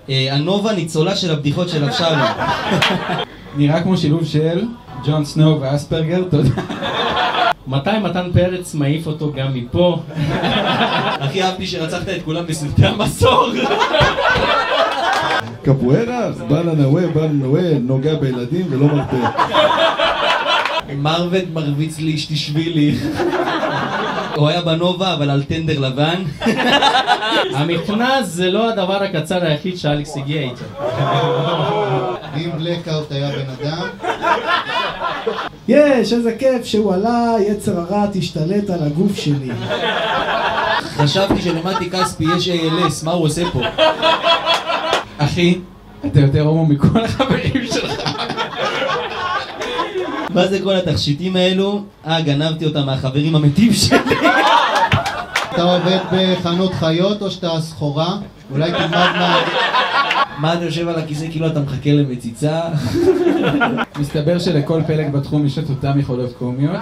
הנובה ניצולה של הבדיחות של אבשלום. נראה כמו שילוב של ג'ון סנואו ואספרגר, תודה. מתי מתן פרץ מעיף אותו גם מפה? הכי אהבתי שרצחת את כולם בסרטי המסור. קפוארה, בלה נווה, נוגע בילדים ולא מרפא. מרוות מרביץ לי שתשבילי. הוא היה בנובה אבל על טנדר לבן. המכנס זה לא הדבר הקצר היחיד שאלכס הגיע איתו. אם בלקאוט היה בן אדם. יש, איזה כיף שהוא עלה, יצר הרע תשתלט על הגוף שלי. חשבתי שלמתי כספי יש ALS, מה הוא עושה פה? אחי, אתה יותר הומו מכל החברים שלך. מה זה כל התכשיטים האלו? גנבתי אותם מהחברים המתים שלי. אתה עובד בחנות חיות או שאתה סחורה? אולי תלמד מה... מה אתה יושב על הכיסא כאילו אתה מחכה למציצה? מסתבר שלכל פלג בתחום יש את אותם יכולות קומיות.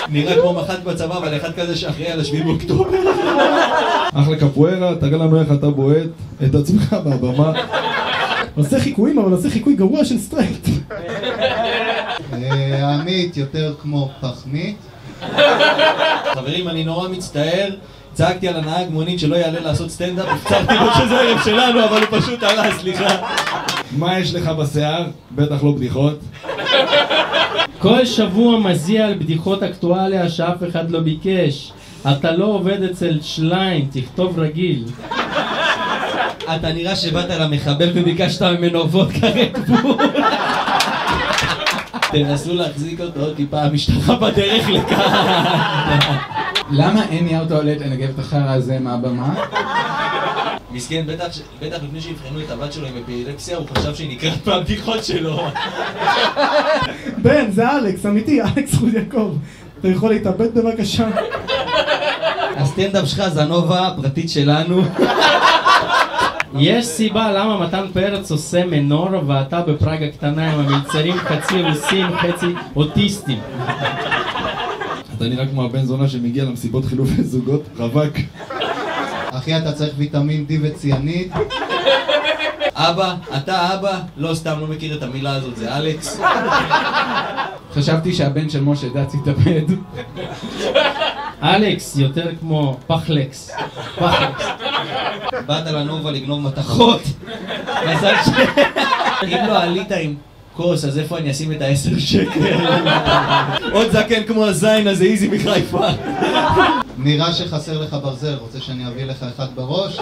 נראה כמו מח"ט בצבא, אבל אחד כזה שאחראי על 7 באוקטובר. אחלה קפוארה, תראה לנו איך אתה בועט את עצמך מהבמה. עושה חיקויים, אבל עושה חיקוי גרוע של סטרייט. עמית יותר כמו פחמית. חברים, אני נורא מצטער. צעקתי על הנהג מונית שלא יעלה לעשות סטנדאפ, הפצרתי לו שזה ערב שלנו, אבל הוא פשוט עלה, סליחה. מה יש לך בשיער? בטח לא בדיחות. כל שבוע מזיע על בדיחות אקטואליה שאף אחד לא ביקש. אתה לא עובד אצל שליין, תכתוב רגיל. אתה נראה שבאת למחבל וביקשת ממנו וודקה רדבול. תנסו להחזיק אותו עוד טיפה, המשטרה בדרך לכאן. למה אין נייר טואלט לנגב את החרא הזה מהבמה? מסכן, בטח לפני שיבחנו את הבת שלו עם אפילפסיה, הוא חשב שהיא נקראת מהבדיחות שלו. בן, זה אלכס, אמיתי, אלכס חוד יעקב. אתה יכול להתאבד בבקשה? הסטנדאפ שלך זה הנובה הפרטית שלנו. יש סיבה למה מתן פרץ עושה מנור ואתה בפראג הקטנה עם המלצרים חצי רוסים, חצי אוטיסטים. אתה נראה כמו הבן זונה שמגיע למסיבות חילופי זוגות, רווק. אחי, אתה צריך ויטמין D וציאנית. אבא, אתה אבא? לא, סתם לא מכיר את המילה הזאת, זה אלכס. חשבתי שהבן של משה דץ יתאבד. אלכס יותר כמו פחלקס. פחלקס. באת לנובה לגנוב מתכות. מזל ש... אם לא עלית עם כוס, אז איפה אני אשים את ה10 שקל? עוד זקן כמו הזין הזה, איזי מחיפה. נראה שחסר לך ברזל, רוצה שאני אביא לך אחד בראש?